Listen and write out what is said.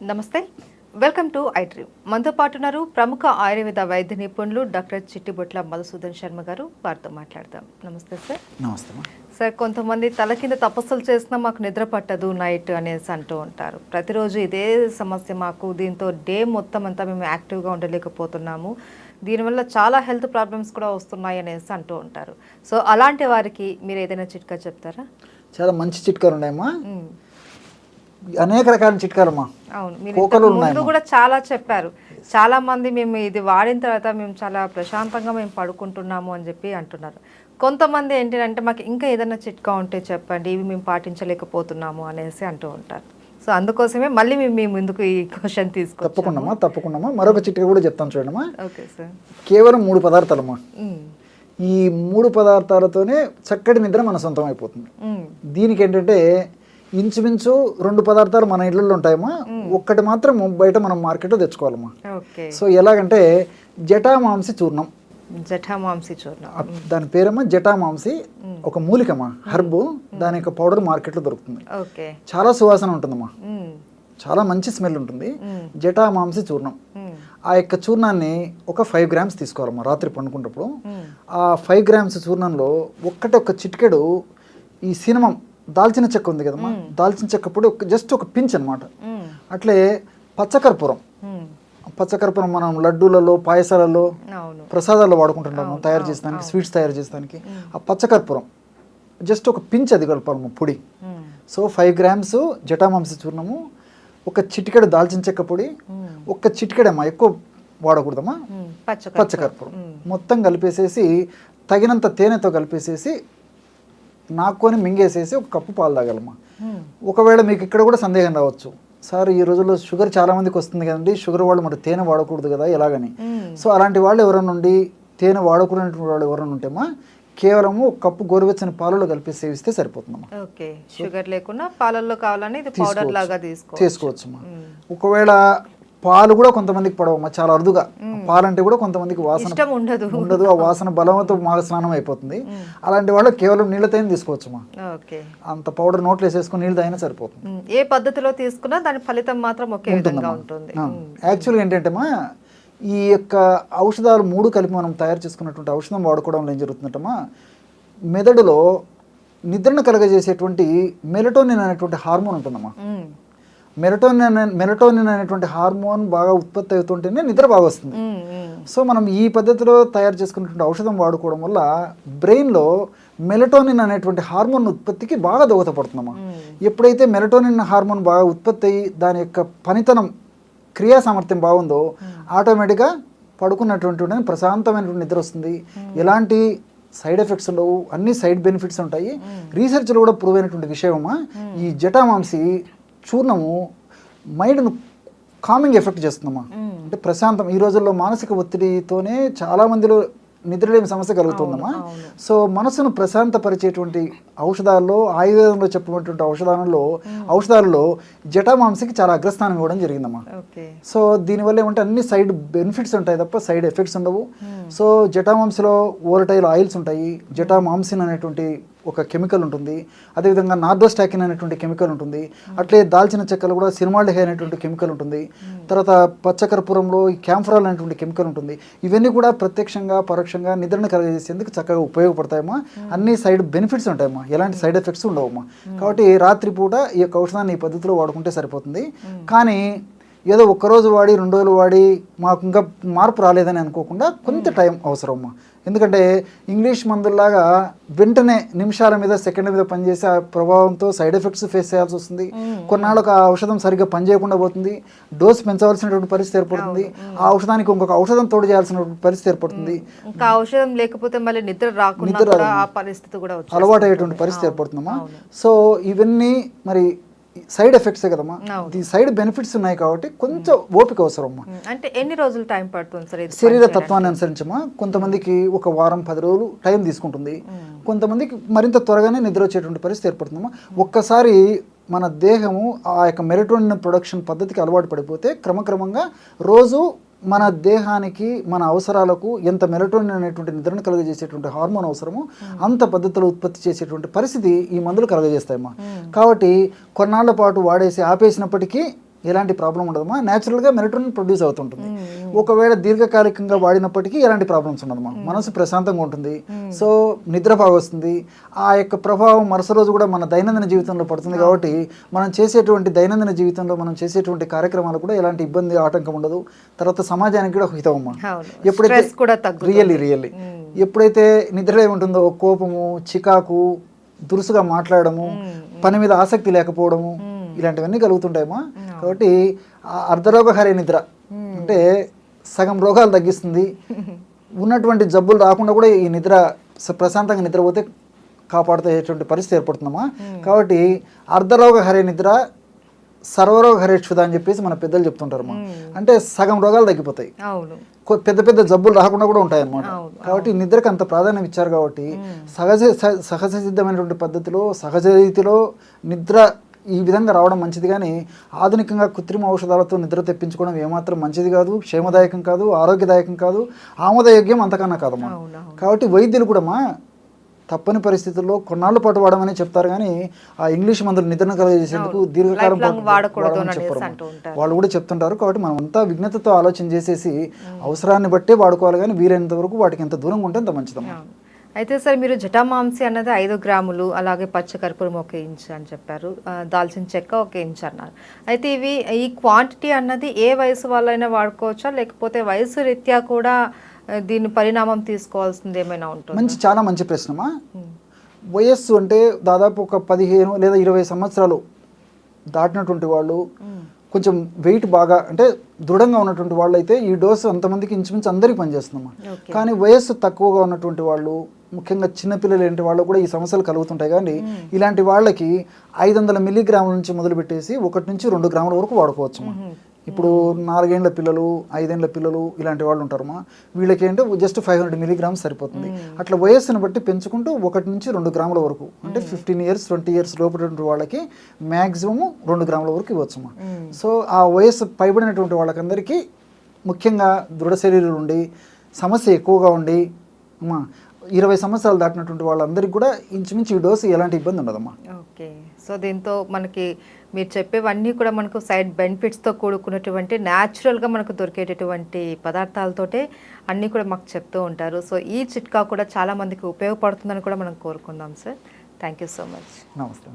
నమస్తే, welcome to iDream. మనతో పాటు ఉన్నారు ప్రముఖ ఆయుర్వేద వైద్య నిపుణులు డాక్టర్ చిట్టిబొట్ల మధుసూదన్ శర్మ గారు. వారితో మాట్లాడదాం. నమస్తే సార్. నమస్తే సార్, కొంతమంది తల కింద తపస్సులు చేసినా మాకు నిద్ర పట్టదు నైట్ అనేసి అంటూ ఉంటారు. ప్రతిరోజు ఇదే సమస్య మాకు, దీంతో డే మొత్తం అంతా మేము యాక్టివ్గా ఉండలేకపోతున్నాము, దీనివల్ల చాలా హెల్త్ ప్రాబ్లమ్స్ కూడా వస్తున్నాయి అనేసి అంటూ ఉంటారు. సో అలాంటి వారికి మీరు ఏదైనా చిట్కా చెప్తారా? చాలా మంచి చిట్కాలు ఉన్నాయమ్మా, అనేక రకాల చిట్కాలమ్మా. అవును, మీరు ఇంతకు ముందు కూడా చాలా చెప్పారు. చాలా మంది మేము ఇది వాడిన తర్వాత మేము చాలా ప్రశాంతంగా మేము పడుకుంటున్నాము అని చెప్పి అంటున్నారు. కొంతమంది ఏంటంటే మాకు ఇంకా ఏదైనా చిట్కా ఉంటే చెప్పండి, ఇవి మేము పాటించలేకపోతున్నాము అనేసి అంటూ ఉంటారు. సో అందుకోసమే మళ్ళీ మేము మీ ముందుకు ఈ క్వశ్చన్ తీసుకుంటాం. తప్పకుండా మరొక చిట్కా కూడా చెప్తాను చూడమ్మా. Okay sir. కేవలం 3 పదార్థాలమ్మా. ఈ 3 పదార్థాలతోనే చక్కటి నిద్ర మన సొంతం అయిపోతుంది. దీనికి ఏంటంటే ఇంచుమించు 2 పదార్థాలు మన ఇళ్ళల్లో ఉంటాయమ్మా, ఒక్కటి మాత్రం బయట మనం మార్కెట్లో తెచ్చుకోవాలమ్మా. సో ఎలాగంటే జటామాంసి చూర్ణం. జటామాంసి చూర్ణం, దాని పేరమ్మా జటామాంసి. ఒక మూలికమ్మా, హర్బు. దాని యొక్క పౌడర్ మార్కెట్లో దొరుకుతుంది. చాలా సువాసన ఉంటుందమ్మా, చాలా మంచి స్మెల్ ఉంటుంది. జటామాంసి చూర్ణం. ఆ యొక్క చూర్ణాన్ని ఒక 5 గ్రామ్స్ తీసుకోవాలమ్మా. రాత్రి పండుకున్నప్పుడు ఆ 5 గ్రామ్స్ చూర్ణంలో ఒక్క చిటికెడు ఈ సినమం, దాల్చిన చెక్క ఉంది కదమ్మా, దాల్చిన చెక్క పొడి జస్ట్ ఒక పించ్ అనమాట. అట్లే పచ్చకర్పూరం. పచ్చకర్పూరం మనం లడ్డూలలో, పాయసాలలో, ప్రసాదాల్లో వాడుకుంటున్నాము తయారు చేస్తానికి, స్వీట్స్ తయారు చేస్తానికి. ఆ పచ్చకర్పూరం జస్ట్ ఒక పించ్, అది కలపాలమ్మా పొడి. సో 5 గ్రామ్స్ జటామాంసి చూర్ణము, ఒక చిటికెడు దాల్చిన చెక్క పొడి, ఒక చిటికెడమ్మా, ఎక్కువ వాడకూడదమ్మా, పచ్చకర్పూరం మొత్తం కలిపేసేసి తగినంత తేనెతో కలిపేసేసి నాకుని మింగేసేసి ఒక కప్పు పాలు తాగాలమ్మా. ఒకవేళ మీకు ఇక్కడ కూడా సందేహం రావచ్చు, సార్ ఈ రోజుల్లో షుగర్ చాలా మందికి వస్తుంది కదండి, షుగర్ వాళ్ళు మరి తేనె వాడకూడదు కదా ఎలాగని. సో అలాంటి వాళ్ళు ఎవరైనా నుండి తేనె వాడకూడనటువంటి వాళ్ళు ఎవరైనా ఉంటేమా, కేవలము ఒక కప్పు గోరువెచ్చని పాలలో కలిపి సేవిస్తే సరిపోతుందమ్మా. ఓకే, షుగర్ లేకుండా పాలల్లో కావాలని ఇది పౌడర్ లాగా చేసుకోవచ్చమ్మా. ఒకవేళ పాలు కూడా కొంతమందికి పడవమ్మా, చాలా అరుదుగా. పాలంటే కూడా కొంతమందికి వాసన ఉండదు, ఆ వాసన బలంతో మాగ స్నానం అయిపోతుంది. అలాంటి వాళ్ళు కేవలం నీళ్ళతోనే తీసుకోవచ్చమ్మా. అంత పౌడర్ నోట్లో వేసేసుకుని నీళ్ళు తాగినా సరిపోతుంది. ఏ పద్ధతిలో తీసుకున్నా దాని ఫలితం మాత్రం ఒకే విధంగా ఉంటుంది. యాక్చువల్గా ఏంటంటేమా, ఈ యొక్క ఔషధాలు 3 కలిపి మనం తయారు చేసుకున్నటువంటి ఔషధం వాడుకోవడంలో ఏం జరుగుతుందంటమ్మా, మెదడులో నిద్రను కలగజేసేటువంటి మెలటోనిన్ అనేటువంటి హార్మోన్ ఉంటుందమ్మా. మెలటోనిన్ అనేటువంటి హార్మోన్ బాగా ఉత్పత్తి అవుతుంటేనే నిద్ర బాగా వస్తుంది. సో మనం ఈ పద్ధతిలో తయారు చేసుకున్నటువంటి ఔషధం వాడుకోవడం వల్ల బ్రెయిన్లో మెలటోనిన్ అనేటువంటి హార్మోన్ ఉత్పత్తికి బాగా దోహదపడుతుందమ్మా. ఎప్పుడైతే మెలటోనిన్ హార్మోన్ బాగా ఉత్పత్తి అయ్యి దాని యొక్క పనితనం, క్రియా సామర్థ్యం బాగుందో, ఆటోమేటిక్గా పడుకున్నటువంటి ప్రశాంతమైనటువంటి నిద్ర వస్తుంది. ఎలాంటి సైడ్ ఎఫెక్ట్స్ ఉండవు, అన్ని సైడ్ బెనిఫిట్స్ ఉంటాయి. రీసెర్చ్లో కూడా ప్రూవ్ అయినటువంటి విషయమమ్మా. ఈ జటామాంసి చూర్ణము మైండ్ను కామింగ్ ఎఫెక్ట్ చేస్తుందమ్మా. అంటే ప్రశాంతం. ఈ రోజుల్లో మానసిక ఒత్తిడితోనే చాలా మందిలో నిద్రలేని సమస్య కలుగుతుందమ్మా. సో మనసును ప్రశాంతపరిచేటువంటి ఔషధాల్లో, ఆయుర్వేదంలో చెప్పినటువంటి ఔషధాలలో జటామాంసికి చాలా అగ్రస్థానం ఇవ్వడం జరిగిందమ్మా. సో దీనివల్ల ఏమంటే అన్ని సైడ్ బెనిఫిట్స్ ఉంటాయి తప్ప సైడ్ ఎఫెక్ట్స్ ఉండవు. సో జటామాంసిలో ఓరటైల్ ఆయిల్స్ ఉంటాయి. జటామాంసిన్ అనేటువంటి ఒక కెమికల్ ఉంటుంది. అదేవిధంగా నార్డోస్టాకిన్ అనేటువంటి కెమికల్ ఉంటుంది. అట్లే దాల్చిన చెక్కలు కూడా సినిమాల్డిహై అనేటువంటి కెమికల్ ఉంటుంది. తర్వాత పచ్చకర్పూరంలో ఈ క్యాంఫరాల్ అనేటువంటి కెమికల్ ఉంటుంది. ఇవన్నీ కూడా ప్రత్యక్షంగా పరోక్షంగా నిద్రను కలగజేసేందుకు చక్కగా ఉపయోగపడతాయమ్మా. అన్ని సైడ్ బెనిఫిట్స్ ఉంటాయమ్మా, ఎలాంటి సైడ్ ఎఫెక్ట్స్ ఉండవమ్మా. కాబట్టి రాత్రిపూట ఈ యొక్క ఔషధాన్ని ఈ పద్ధతిలో వాడుకుంటే సరిపోతుంది. కానీ ఏదో ఒక్కరోజు వాడి 2 రోజులు వాడి మాకు ఇంకా మార్పు రాలేదని అనుకోకుండా కొంత టైం అవసరమ్మా. ఎందుకంటే ఇంగ్లీష్ మందుల్లాగా వెంటనే నిమిషాల మీద, సెకండ్ల మీద పనిచేసే ఆ ప్రభావంతో సైడ్ ఎఫెక్ట్స్ ఫేస్ చేయాల్సి వస్తుంది. కొన్నాళ్ళకు ఆ ఔషధం సరిగ్గా పనిచేయకుండా పోతుంది. డోస్ పెంచవలసినటువంటి పరిస్థితి ఏర్పడుతుంది. ఆ ఔషధానికి ఇంకొక ఔషధం తోడు చేయాల్సినటువంటి పరిస్థితి ఏర్పడుతుంది. ఔషధం లేకపోతే మళ్ళీ నిద్ర అలవాటు అయ్యేటువంటి పరిస్థితి ఏర్పడుతుందమ్మా. సో ఇవన్నీ మరి సైడ్ ఎఫెక్ట్సే కదమ్మా. ఈ సైడ్ బెనిఫిట్స్ ఉన్నాయి కాబట్టి కొంచెం ఓపిక అవసరమ్మా. అంటే ఎన్ని రోజులు టైం పడుతుంది సార్? శరీర తత్వాన్ని అనుసరించమ్మా. కొంతమందికి 1 వారం 10 రోజులు టైం తీసుకుంటుంది. కొంతమందికి మరింత త్వరగానే నిద్ర వచ్చేటువంటి పరిస్థితి ఏర్పడుతుందమ్మా. ఒక్కసారి మన దేహము ఆ యొక్క మెలటోనిన్ ప్రొడక్షన్ పద్ధతికి అలవాటు పడిపోతే క్రమక్రమంగా రోజు మన దేహానికి, మన అవసరాలకు ఎంత మెలటోనిన్ అనేటువంటి నిద్రను కలుగజేసేటువంటి హార్మోన్ అవసరమో అంత పద్ధతిలో ఉత్పత్తి చేసేటువంటి పరిస్థితి ఈ మందులు కలుగజేస్తాయమ్మా. కాబట్టి కొన్నాళ్ల పాటు వాడేసి ఆపేసినప్పటికీ ఎలాంటి ప్రాబ్లం ఉండదమ్మా. న్యాచురల్గా మెలటోనిన్ ప్రొడ్యూస్ అవుతుంటుంది. ఒకవేళ దీర్ఘకాలికంగా వాడినప్పటికీ ఎలాంటి ప్రాబ్లమ్స్ ఉండదమ్మా. మనసు ప్రశాంతంగా ఉంటుంది. సో నిద్ర బాగా వస్తుంది. ఆ యొక్క ప్రభావం మరుసటి రోజు కూడా మన దైనందిన జీవితంలో పడుతుంది. కాబట్టి మనం చేసేటువంటి దైనందిన జీవితంలో మనం చేసేటువంటి కార్యక్రమాలు కూడా ఎలాంటి ఇబ్బంది ఆటంకం ఉండదు. తర్వాత సమాజానికి కూడా హితమమ్మా. ఎప్పుడైతే రియల్లీ ఎప్పుడైతే నిద్ర ఏముంటుందో కోపము, చికాకు, దురుసుగా మాట్లాడము, పని మీద ఆసక్తి లేకపోవడము, ఇలాంటివన్నీ కలుగుతుంటాయమ్మా. కాబట్టి అర్ధరోగహరే నిద్ర అంటే సగం రోగాలు తగ్గిస్తుంది. ఉన్నటువంటి జబ్బులు రాకుండా కూడా ఈ నిద్ర ప్రశాంతంగా నిద్రపోతే కాపాడుతేటువంటి పరిస్థితి ఏర్పడుతుందమ్మా. కాబట్టి అర్ధరోగహరే నిద్ర సర్వరోగ హరేక్షుద అని చెప్పేసి మన పెద్దలు చెప్తుంటారమ్మా. అంటే సగం రోగాలు తగ్గిపోతాయి, పెద్ద పెద్ద జబ్బులు రాకుండా కూడా ఉంటాయి అన్నమాట. కాబట్టి నిద్రకు అంత ప్రాధాన్యం ఇచ్చారు. కాబట్టి సహజ సిద్ధమైనటువంటి పద్ధతిలో సహజ రీతిలో నిద్ర ఈ విధంగా రావడం మంచిది. కానీ ఆధునికంగా కృత్రిమ ఔషధాలతో నిద్ర తెప్పించుకోవడం ఏమాత్రం మంచిది కాదు, క్షేమదాయకం కాదు, ఆరోగ్యదాయకం కాదు, ఆమోదయోగ్యం అంతకన్నా కాదమ్మా. కాబట్టి వైద్యులు కూడా తప్పని పరిస్థితుల్లో కొన్నాళ్ళ పాటు వాడమని చెప్తారు. కానీ ఆ ఇంగ్లీష్ మందులు నిద్రను కలుగజేసేందుకు దీర్ఘకాలం వాడమని చెప్పరు, వాళ్ళు కూడా చెప్తుంటారు. కాబట్టి మనం అంతా విజ్ఞతతో ఆలోచన చేసేసి అవసరాన్ని బట్టే వాడుకోవాలి. కానీ వీలైనంత వరకు వాటికి ఎంత దూరంగా ఉంటే అంత మంచిదమ్మా. అయితే సార్ మీరు జటామాంసి అన్నది 5 గ్రాములు, అలాగే పచ్చకర్పూరం 1 ఇంచ్ అని చెప్పారు, దాల్చిన చెక్క 1 ఇంచ్ అన్నారు. అయితే ఈ క్వాంటిటీ అన్నది ఏ వయసు వాళ్ళైనా వాడుకోవచ్చా, లేకపోతే వయసు రీత్యా కూడా దీని పరిణామం తీసుకోవాల్సింది ఏమైనా ఉంటుంది? చాలా మంచి ప్రశ్నమా. వయస్సు అంటే దాదాపు ఒక 15 లేదా 20 సంవత్సరాలు దాటినటువంటి వాళ్ళు, కొంచెం వెయిట్ బాగా అంటే దృఢంగా ఉన్నటువంటి వాళ్ళు అయితే ఈ డోసు అంతమందికి ఇంచుమించు అందరికీ పనిచేస్తుందమ్మా. కానీ వయస్సు తక్కువగా ఉన్నటువంటి వాళ్ళు, ముఖ్యంగా చిన్నపిల్లలు ఏంటి వాళ్ళు కూడా ఈ సమస్యలు కలుగుతుంటాయి. కానీ ఇలాంటి వాళ్ళకి 500 మిల్లీగ్రాముల నుంచి మొదలుపెట్టేసి 1 నుంచి 2 గ్రాముల వరకు వాడుకోవచ్చు. ఇప్పుడు 4 ఏళ్ల పిల్లలు, 5 ఏళ్ల పిల్లలు ఇలాంటి వాళ్ళు ఉంటారమ్మా. వీళ్ళకి ఏంటో జస్ట్ 500 మిల్లీగ్రామ్స్ సరిపోతుంది. అట్లా వయస్సును బట్టి పెంచుకుంటూ 1 నుంచి 2 గ్రాముల వరకు, అంటే 15 ఇయర్స్ 20 ఇయర్స్ లోపల వాళ్ళకి మ్యాక్సిమం 2 గ్రాముల వరకు ఇవ్వచ్చమ్మా. సో ఆ వయస్సు పైబడినటువంటి వాళ్ళకందరికీ, ముఖ్యంగా దృఢ శరీరాలు ఉండి సమస్య ఎక్కువగా ఉండి 20 సంవత్సరాలు దాటినటువంటి వాళ్ళందరికీ కూడా ఇంచుమించు ఈ డోసు ఎలాంటి ఇబ్బంది ఉండదమ్మా. ఓకే. సో దీంతో మనకి మీరు చెప్పేవన్నీ కూడా మనకు సైడ్ బెనిఫిట్స్తో కూడుకున్నటువంటి న్యాచురల్గా మనకు దొరికేటటువంటి పదార్థాలతోటే అన్నీ కూడా మాకు చెప్తూ ఉంటారు. సో ఈ చిట్కా కూడా చాలామందికి ఉపయోగపడుతుందని కూడా మనం కోరుకుందాం sir. Thank you so much. నమస్తే.